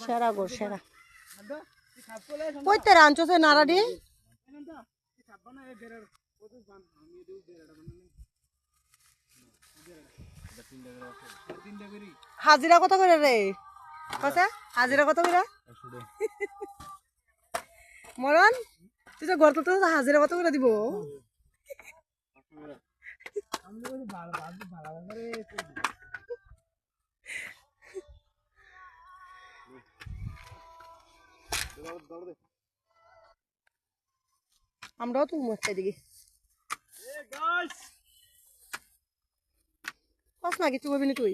সেরা গো সেরা কইতে রাঞ্চছে নারাডি হাজিরা কত করে রে কসা হাজিরা কত করে মরণ তুই তো গর্ত তো হাজিরা কত করে দিব আমরাও তো মরতে দিকে কস না কিছু কবি তুই